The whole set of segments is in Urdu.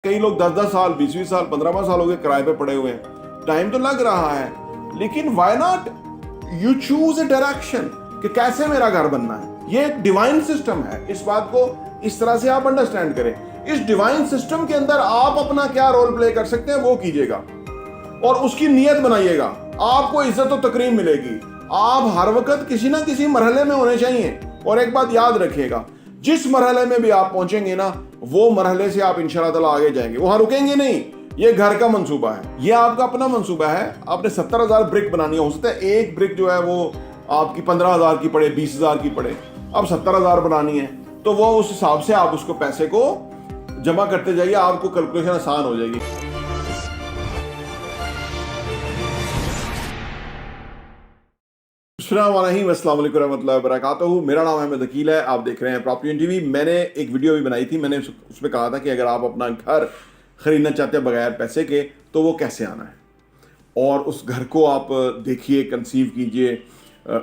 کئی لوگ 10 10 سال 20 20 سال 15 سال ہو گئے کرائے پہ پڑے ہوئے ہیں. ٹائم تو لگ رہا ہے, لیکن why not you choose a direction کہ کیسے میرا گھر بننا ہے. یہ ایک ڈیوائن سسٹم ہے, اس بات کو اس طرح سے آپ انڈرسٹینڈ کریں. اس ڈیوائن سسٹم کے اندر آپ اپنا کیا رول پلے کر سکتے ہیں وہ کیجئے گا اور اس کی نیت بنائیے گا. آپ کو عزت و تکریم ملے گی. آپ ہر وقت کسی نہ کسی مرحلے میں ہونے چاہیے. اور ایک بات یاد رکھیے گا, جس مرحلے میں بھی آپ پہنچیں گے نا, وہ مرحلے سے آپ انشاءاللہ تعالیٰ آگے جائیں گے. وہاں رکیں گے نہیں. یہ گھر کا منصوبہ ہے, یہ آپ کا اپنا منصوبہ ہے. آپ نے 70,000 برک بنانی ہے. ہو سکتا ہے ایک برک جو ہے وہ آپ کی 15,000 کی پڑے, 20,000 کی پڑے. اب 70,000 بنانی ہے تو وہ اس حساب سے آپ اس کو پیسے کو جمع کرتے جائیے, آپ کو کیلکولیشن آسان ہو جائے گی. السلام علیکم ورحمۃ اللہ وبرکاتہ. میرا نام احمد عقیل ہے, آپ دیکھ رہے ہیں پراپرٹی ٹی وی. میں نے ایک ویڈیو بھی بنائی تھی, میں نے اس میں کہا تھا کہ اگر آپ اپنا گھر خریدنا چاہتے ہیں بغیر پیسے کے تو وہ کیسے آنا ہے, اور اس گھر کو آپ دیکھیے, کنسیو کیجئے,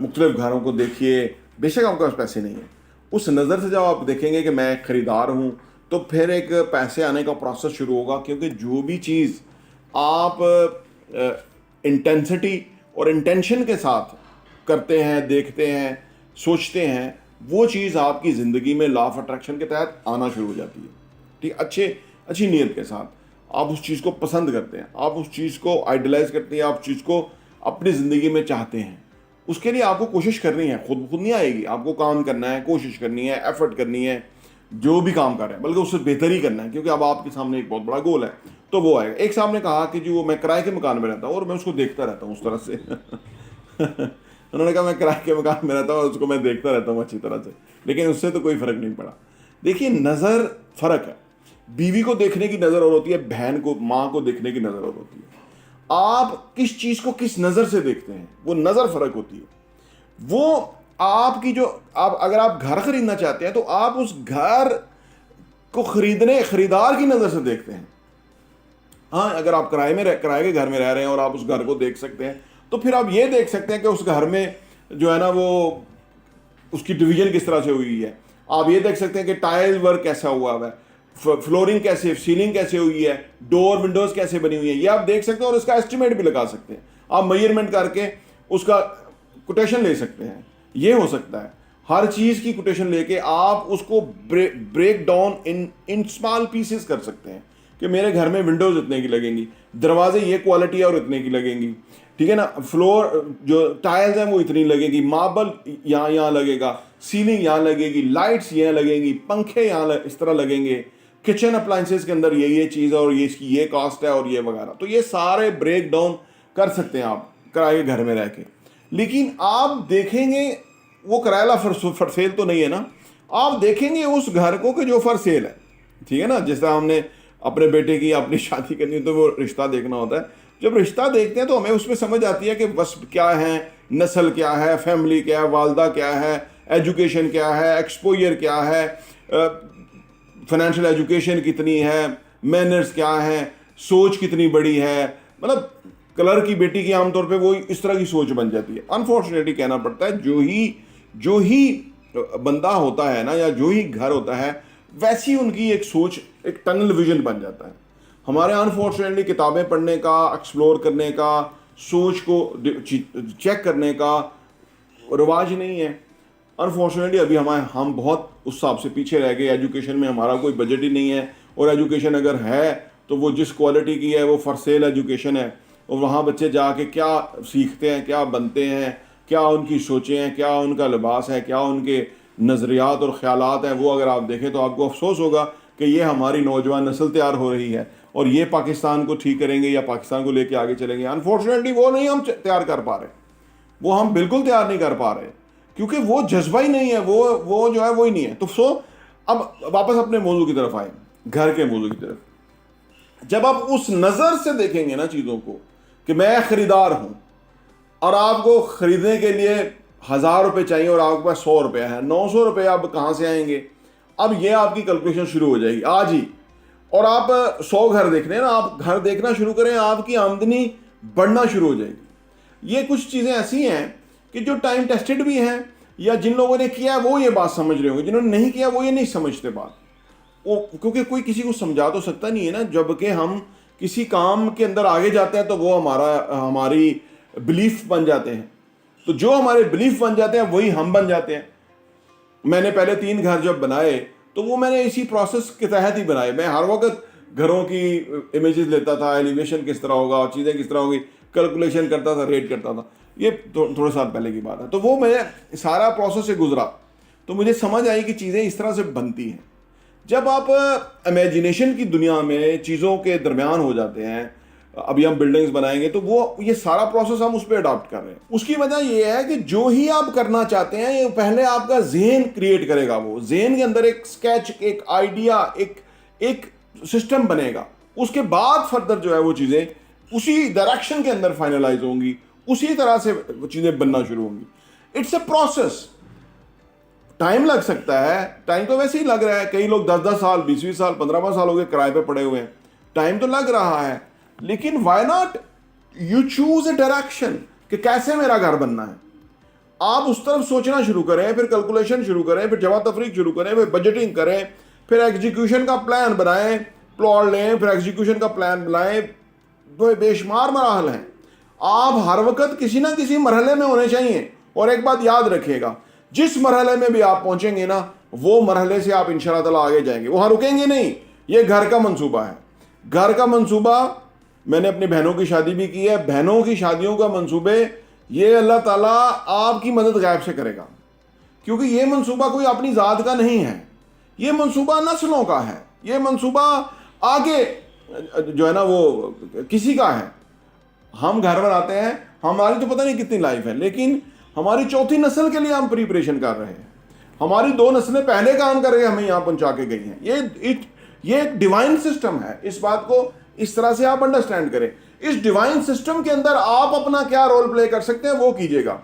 مختلف گھروں کو دیکھیے. بے شک آپ کے پاس پیسے نہیں ہیں, اس نظر سے جب آپ دیکھیں گے کہ میں ایک خریدار ہوں, تو پھر ایک پیسے آنے کا پروسیس شروع ہوگا. کیونکہ جو بھی چیز آپ انٹینسٹی اور انٹینشن کے ساتھ کرتے ہیں, دیکھتے ہیں, سوچتے ہیں, وہ چیز آپ کی زندگی میں لا آف اٹریکشن کے تحت آنا شروع ہو جاتی ہے. ٹھیک, اچھی نیت کے ساتھ آپ اس چیز کو پسند کرتے ہیں, آپ اس چیز کو آئیڈلائز کرتے ہیں, آپ اس چیز کو اپنی زندگی میں چاہتے ہیں. اس کے لیے آپ کو کوشش کرنی ہے, خود نہیں آئے گی. آپ کو کام کرنا ہے, کوشش کرنی ہے, ایفرٹ کرنی ہے, جو بھی کام کر رہے ہیں, بلکہ اس سے بہتر ہی کرنا ہے. کیونکہ اب آپ کے سامنے ایک بہت بڑا گول ہے, تو وہ آئے گا. ایک صاحب نے کہا کہ جو میں کرائے کے مکان میں رہتا ہوں اور میں اس کو دیکھتا رہتا ہوں اس طرح سے. انہوں نے کہا میں کرائے کے مکان میں رہتا ہوں اور اس کو میں دیکھتا رہتا ہوں اچھی طرح سے, لیکن اس سے تو کوئی فرق نہیں پڑا. دیکھیے, نظر فرق ہے. بیوی کو دیکھنے کی نظر اور ہوتی ہے, بہن کو, ماں کو دیکھنے کی نظر اور ہوتی ہے. آپ کس چیز کو کس نظر سے دیکھتے ہیں, وہ نظر فرق ہوتی ہے. وہ آپ کی جو اگر آپ گھر خریدنا چاہتے ہیں تو آپ اس گھر کو خریدار کی نظر سے دیکھتے ہیں. ہاں, اگر آپ کرائے کے گھر میں رہ رہے ہیں اور آپ اس گھر کو دیکھ سکتے ہیں, تو پھر آپ یہ دیکھ سکتے ہیں کہ اس گھر میں جو ہے نا وہ اس کی ڈویژن کس طرح سے ہوئی ہے. آپ یہ دیکھ سکتے ہیں کہ ٹائل ورک کیسا ہوا ہے, فلورنگ کیسے, سیلنگ کیسے ہوئی ہے, ڈور ونڈوز کیسے بنی ہوئی ہیں. یہ آپ دیکھ سکتے ہیں اور اس کا ایسٹیمیٹ بھی لگا سکتے ہیں. آپ میجرمنٹ کر کے اس کا کوٹیشن لے سکتے ہیں. یہ ہو سکتا ہے ہر چیز کی کوٹیشن لے کے آپ اس کو break down in small pieces کر سکتے ہیں کہ میرے گھر میں ونڈوز اتنے کی لگیں گی, دروازے یہ کوالٹی ہے اور اتنے کی لگیں گی. ٹھیک ہے نا, فلور جو ٹائلز ہیں وہ اتنی لگے گی, ماربل یہاں لگے گا, سیلنگ یہاں لگے گی, لائٹس یہاں لگیں گی, پنکھے یہاں اس طرح لگیں گے, کچن اپلائنسز کے اندر یہ چیز ہے اور یہ اس کی یہ کاسٹ ہے اور یہ وغیرہ. تو یہ سارے بریک ڈاؤن کر سکتے ہیں آپ کرائے کے گھر میں رہ کے. لیکن آپ دیکھیں گے وہ کرایہ فار سیل تو نہیں ہے نا, آپ دیکھیں گے اس گھر کو کہ جو فار سیل ہے. ٹھیک ہے نا, جس طرح ہم نے اپنے بیٹے کی اپنی شادی کرنی تو وہ رشتہ دیکھنا ہوتا ہے. جب رشتہ دیکھتے ہیں تو ہمیں اس میں سمجھ آتی ہے کہ وصف کیا ہے, نسل کیا ہے, فیملی کیا ہے, والدہ کیا ہے, ایجوکیشن کیا ہے, ایکسپوجر کیا ہے, فائنینشیل ایجوکیشن کتنی ہے, مینرز کیا ہے, سوچ کتنی بڑی ہے. مطلب کلر کی بیٹی کی عام طور پہ وہ اس طرح کی سوچ بن جاتی ہے. انفارچونیٹلی کہنا پڑتا ہے, جو ہی بندہ ہوتا ہے نا, یا جو ہی گھر ہوتا ہے, ویسی ان کی ایک سوچ, ایک ٹنل ویژن بن جاتا ہے. ہمارے انفارچونیٹلی کتابیں پڑھنے کا, ایکسپلور کرنے کا, سوچ کو چیک کرنے کا رواج نہیں ہے. انفارچونیٹلی ابھی ہم بہت اس حساب سے پیچھے رہ گئے. ایجوکیشن میں ہمارا کوئی بجٹ ہی نہیں ہے, اور ایجوکیشن اگر ہے تو وہ جس کوالٹی کی ہے وہ فار سیل ایجوکیشن ہے. اور وہاں بچے جا کے کیا سیکھتے ہیں, کیا بنتے ہیں, کیا ان کی سوچیں ہیں, کیا ان کا لباس ہے, کیا ان کے نظریات اور خیالات ہیں, وہ اگر آپ دیکھیں تو آپ کو افسوس ہوگا کہ یہ ہماری نوجوان نسل تیار ہو رہی ہے, اور یہ پاکستان کو ٹھیک کریں گے یا پاکستان کو لے کے آگے چلیں گے. انفارچونیٹلی وہ نہیں ہم تیار کر پا رہے, وہ ہم بالکل تیار نہیں کر پا رہے, کیونکہ وہ جذبہ ہی نہیں ہے, وہ جو ہے وہی نہیں ہے. تو اب واپس اپنے موضوع کی طرف آئیں, گھر کے موضوع کی طرف. جب آپ اس نظر سے دیکھیں گے نا چیزوں کو کہ میں خریدار ہوں, اور آپ کو خریدنے کے لیے 1000 روپے چاہیے اور آپ کے پاس 100 روپے ہیں, 900 روپے اب کہاں سے آئیں گے. اب یہ آپ کی کیلکولیشن شروع ہو جائے گی آج ہی, اور آپ 100 گھر دیکھ رہے ہیں نا, آپ گھر دیکھنا شروع کریں, آپ کی آمدنی بڑھنا شروع ہو جائے گی. یہ کچھ چیزیں ایسی ہیں کہ جو ٹائم ٹیسٹڈ بھی ہیں, یا جن لوگوں نے کیا وہ یہ بات سمجھ رہے ہوں گے, جنہوں نے نہیں کیا وہ یہ نہیں سمجھتے بات. کیونکہ کوئی کسی کو سمجھا تو سکتا نہیں ہے نا. جب کہ ہم کسی کام کے اندر آگے جاتے ہیں تو وہ ہماری بلیف بن جاتے ہیں. تو جو ہمارے بلیف بن جاتے ہیں وہی ہم بن جاتے ہیں. میں نے پہلے 3 گھر جب بنائے تو وہ میں نے اسی پروسیس کے تحت ہی بنائے. میں ہر وقت گھروں کی امیجز لیتا تھا, ایلیویشن کس طرح ہوگا, چیزیں کس طرح ہوگی, کیلکولیشن کرتا تھا, ریٹ کرتا تھا. یہ تھوڑے سال پہلے کی بات ہے. تو وہ میں سارا پروسیس سے گزرا تو مجھے سمجھ آئی کہ چیزیں اس طرح سے بنتی ہیں. جب آپ امیجنیشن کی دنیا میں چیزوں کے درمیان ہو جاتے ہیں, ابھی ہم بلڈنگز بنائیں گے تو وہ یہ سارا پروسیس ہم اس پہ اڈاپٹ کر رہے ہیں. اس کی وجہ یہ ہے کہ جو ہی آپ کرنا چاہتے ہیں یہ پہلے آپ کا ذہن کریٹ کرے گا. وہ ذہن کے اندر ایک سکیچ, ایک آئیڈیا, ایک سسٹم بنے گا. اس کے بعد فردر جو ہے وہ چیزیں اسی ڈائریکشن کے اندر فائنلائز ہوں گی, اسی طرح سے وہ چیزیں بننا شروع ہوں گی. It's a process. ٹائم لگ سکتا ہے, ٹائم تو ویسے ہی لگ رہا ہے. کئی لوگ 10 سال, 20 سال, 15 سال ہو گئے کرائے پہ پڑے ہوئے ہیں. ٹائم تو لگ رہا ہے, لیکن why not you choose a direction کہ کیسے میرا گھر بننا ہے. آپ اس طرف سوچنا شروع کریں, پھر کیلکولیشن شروع کریں, پھر جمع تفریق شروع کریں, پھر بجٹنگ کریں, پھر ایگزیکیوشن کا پلان بنائیں, پلاٹ لیں, پھر ایگزیکیوشن کا پلان بنائیں. وہ بے شمار مراحل ہیں. آپ ہر وقت کسی نہ کسی مرحلے میں ہونے چاہیے. اور ایک بات یاد رکھیے گا, جس مرحلے میں بھی آپ پہنچیں گے نا وہ مرحلے سے آپ انشاءاللہ تعالیٰ آگے جائیں گے. وہاں رکیں گے نہیں. یہ گھر کا منصوبہ ہے. گھر کا منصوبہ میں نے اپنی بہنوں کی شادی بھی کی ہے. بہنوں کی شادیوں کا منصوبے یہ اللہ تعالیٰ آپ کی مدد غیب سے کرے گا, کیونکہ یہ منصوبہ کوئی اپنی ذات کا نہیں ہے. یہ منصوبہ نسلوں کا ہے. یہ منصوبہ آگے جو ہے نا وہ کسی کا ہے. ہم گھر بناتے ہیں, ہماری تو پتہ نہیں کتنی لائف ہے, لیکن ہماری 4تھی نسل کے لیے ہم پریپریشن کر رہے ہیں. ہماری 2 نسلیں پہلے کام کر کے ہمیں یہاں پہنچا کے گئی ہیں. یہ ایک ڈیوائن سسٹم ہے. اس بات کو اس طرح سے آپ انڈرسٹینڈ کریں. اس ڈیوائن سسٹم کے اندر آپ اپنا کیا رول پلے کر سکتے ہیں وہ کیجیے گا,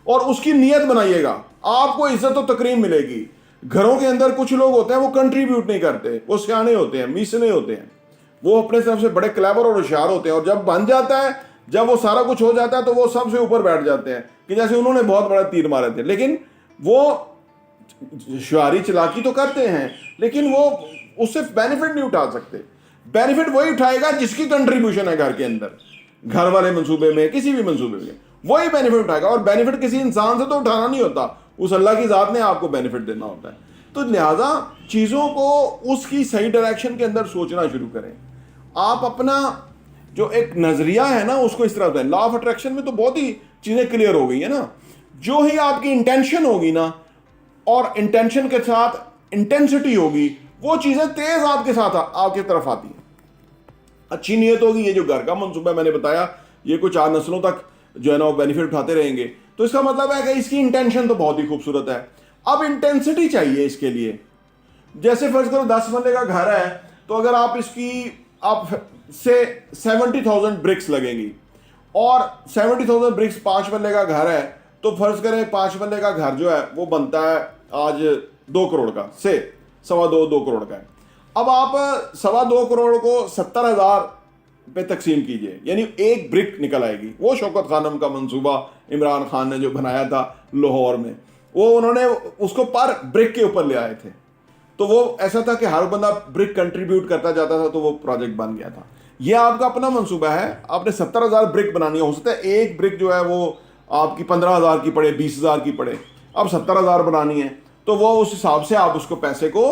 اور اس کی نیت بنائیے گا. آپ کو عزت و تکریم ملے گی. گھروں کے اندر کچھ لوگ ہوتے ہیں وہ کنٹریبیوٹ نہیں کرتے, وہ سیانے ہوتے ہیں, میسنے ہوتے ہیں, وہ اپنے طرف سے بڑے کلیور اور ہوشیار ہوتے ہیں, اور جب بن جاتا ہے, جب وہ سارا کچھ ہو جاتا ہے تو وہ سب سے اوپر بیٹھ جاتے ہیں کہ جیسے انہوں نے بہت بڑا تیر مارے تھے. لیکن وہ شعاری چلاکی تو کرتے ہیں, لیکن وہ اس سے بینیفٹ نہیں اٹھا سکتے. بینیفٹ وہی اٹھائے گا جس کی کنٹریبیوشن ہے گھر کے اندر, گھر والے منصوبے میں, کسی بھی منصوبے میں, وہی بینیفٹ اٹھائے گا. اور بینیفٹ کسی انسان سے تو اٹھانا نہیں ہوتا, اس اللہ کی ذات نے آپ کو بینیفٹ دینا ہوتا ہے. تو لہٰذا چیزوں کو اس کی صحیح ڈائریکشن کے اندر سوچنا شروع کریں. آپ اپنا جو ایک نظریہ ہے نا اس کو اس طرح بتائیں. لا آف اٹریکشن میں تو بہت ہی چیزیں کلیئر ہو گئی ہیں نا. جو ہی آپ کی انٹینشن ہوگی نا, اور انٹینشن کے ساتھ انٹینسٹی ہوگی, وہ چیزیں تیز آپ کے ساتھ آپ کی طرف آتی ہیں. اچھی نیت ہوگی. یہ جو گھر کا منصوبہ میں نے بتایا, یہ کچھ 4 نسلوں تک جو ہے نا وہ بینیفٹ اٹھاتے رہیں گے, تو اس کا مطلب ہے کہ اس کی انٹینشن تو بہت ہی خوبصورت ہے. اب انٹینسٹی چاہیے اس کے لیے. جیسے فرض کرو 10 بندے کا گھر ہے, تو اگر آپ اس کی آپ سے 70,000 برکس لگیں گی, اور 70,000 برکس 5 بندے کا گھر ہے, تو فرض کریں 5 بندے کا گھر جو ہے وہ بنتا ہے آج 2 کروڑ کا, سے 2.25 کروڑ کا ہے. اب آپ 2.25 کروڑ کو 70,000 پہ تقسیم کیجئے, یعنی ایک برک نکل آئے گی. وہ شوکت خانم کا منصوبہ عمران خان نے جو بنایا تھا لاہور میں, وہ انہوں نے اس کو پر برک کے اوپر لے آئے تھے. تو وہ ایسا تھا کہ ہر بندہ برک کنٹریبیوٹ کرتا جاتا تھا, تو وہ پروجیکٹ بن گیا تھا. یہ آپ کا اپنا منصوبہ ہے. آپ نے 70,000 برک بنانی ہے. ہو سکتا ہے ایک برک جو ہے وہ آپ کی 15,000 کی پڑے, 20,000 کی پڑے. اب 70,000 بنانی ہے, تو وہ اس حساب سے آپ اس کو پیسے کو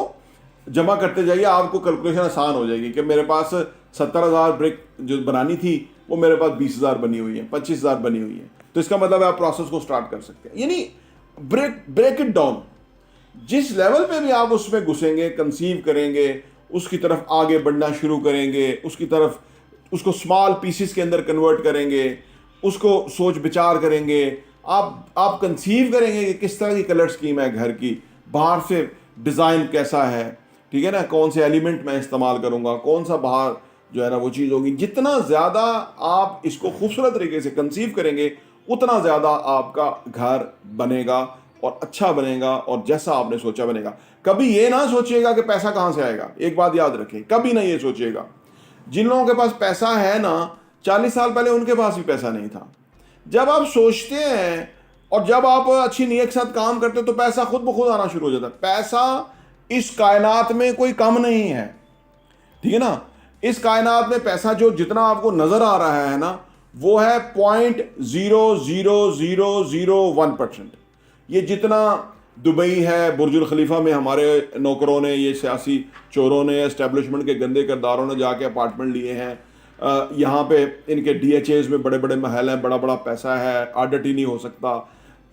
جمع کرتے جائیے. آپ کو کیلکولیشن آسان ہو جائے گی کہ میرے پاس 70,000 برک جو بنانی تھی وہ میرے پاس 20,000 بنی ہوئی ہے, 25,000 بنی ہوئی ہے. تو اس کا مطلب ہے آپ پروسیس کو سٹارٹ کر سکتے ہیں. یعنی بریک اٹ ڈاؤن. جس لیول پہ بھی آپ اس میں گھسیں گے, کنسیو کریں گے, اس کی طرف آگے بڑھنا شروع کریں گے, اس کو اسمال پیسز کے اندر کنورٹ کریں گے, اس کو سوچ بچار کریں گے, آپ کنسیو کریں گے کہ کس طرح کی کلر سکیم ہے گھر کی, باہر سے ڈیزائن کیسا ہے, ٹھیک ہے نا, کون سے ایلیمنٹ میں استعمال کروں گا, کون سا باہر جو ہے نا وہ چیز ہوگی. جتنا زیادہ آپ اس کو خوبصورت طریقے سے کنسیو کریں گے, اتنا زیادہ آپ کا گھر بنے گا اور اچھا بنے گا, اور جیسا آپ نے سوچا بنے گا. کبھی یہ نہ سوچیے گا کہ پیسہ کہاں سے آئے گا. ایک بات یاد رکھیں, کبھی نہ یہ سوچیے گا. جن لوگوں کے پاس پیسہ ہے نا, 40 سال پہلے ان کے پاس بھی پیسہ نہیں تھا. جب آپ سوچتے ہیں اور جب آپ اچھی نیت کے ساتھ کام کرتے ہیں تو پیسہ خود بخود آنا شروع ہو جاتا ہے. پیسہ اس کائنات میں کوئی کم نہیں ہے, ٹھیک ہے نا. اس کائنات میں پیسہ جو جتنا آپ کو نظر آ رہا ہے نا, وہ ہے 0.00001%. یہ جتنا دبئی ہے, برج الخلیفہ میں ہمارے نوکروں نے, یہ سیاسی چوروں نے, اسٹیبلشمنٹ کے گندے کرداروں نے جا کے اپارٹمنٹ لیے ہیں, یہاں پہ ان کے ڈی ایچ ایز میں بڑے بڑے محل ہیں, بڑا بڑا پیسہ ہے, آڈٹ ہی نہیں ہو سکتا.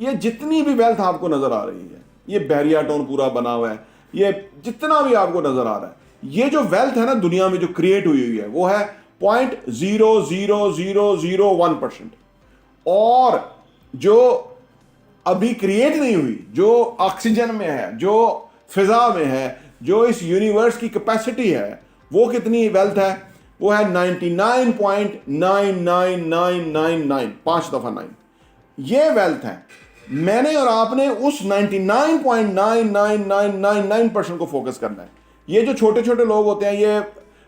یہ جتنی بھی ویلتھ آپ کو نظر آ رہی ہے, یہ بحریہ ٹاؤن پورا بنا ہوا ہے, یہ جتنا بھی آپ کو نظر آ رہا ہے, یہ جو ویلتھ ہے نا دنیا میں جو کریٹ ہوئی ہوئی ہے, وہ ہے 0.00001%. اور جو ابھی کریٹ نہیں ہوئی, جو آکسیجن میں ہے, جو فضا میں ہے, جو اس یونیورس کی کیپیسٹی ہے, وہ کتنی ویلتھ ہے؟ وہ ہے 99.99999, 5 دفعہ 9. یہ ویلتھ ہے. میں نے اور آپ نے اس 99.99999% کو فوکس کرنا ہے. یہ جو چھوٹے چھوٹے لوگ ہوتے ہیں, یہ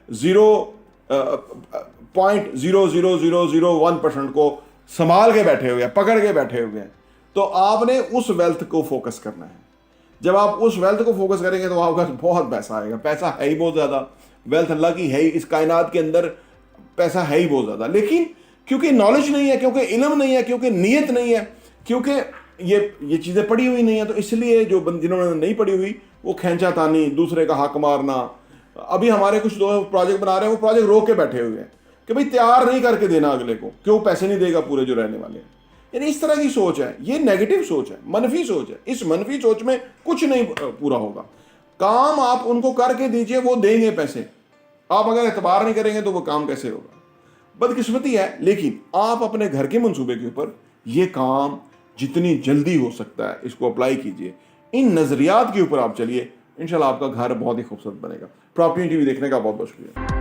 0.00001% کو سنبھال کے بیٹھے ہوئے ہیں, پکڑ کے بیٹھے ہوئے ہیں. تو آپ نے اس ویلتھ کو فوکس کرنا ہے. جب آپ اس ویلتھ کو فوکس کریں گے تو آپ کا بہت پیسہ آئے گا. پیسہ ہے ہی بہت زیادہ, ویلتھ اللہ کی ہے ہی, اس کائنات کے اندر پیسہ ہے ہی بہت زیادہ. لیکن کیونکہ نالج نہیں ہے, کیونکہ علم نہیں ہے, کیونکہ نیت نہیں ہے, کیونکہ یہ چیزیں پڑھی ہوئی نہیں ہیں, تو اس لیے جو جنہوں نے نہیں پڑھی ہوئی وہ کھینچا تانی, دوسرے کا حق مارنا. ابھی ہمارے کچھ لوگ پروجیکٹ بنا رہے ہیں, وہ پروجیکٹ روک کے بیٹھے ہوئے ہیں کہ بھئی تیار نہیں کر کے دینا اگلے کو, کیوں پیسے نہیں دے گا پورے جو رہنے والے ہیں. یعنی اس طرح کی سوچ ہے, یہ نیگیٹو سوچ ہے, منفی سوچ ہے. اس منفی سوچ میں کچھ نہیں پورا ہوگا. کام آپ ان کو کر کے دیجئے, وہ دیں گے پیسے. آپ اگر اعتبار نہیں کریں گے تو وہ کام کیسے ہوگا؟ بدقسمتی ہے. لیکن آپ اپنے گھر کے منصوبے کے اوپر یہ کام جتنی جلدی ہو سکتا ہے اس کو اپلائی کیجئے. ان نظریات کے اوپر آپ چلیے, انشاءاللہ آپ کا گھر بہت ہی خوبصورت بنے گا. پراپرٹی ٹی وی دیکھنے کا بہت بہت شکریہ.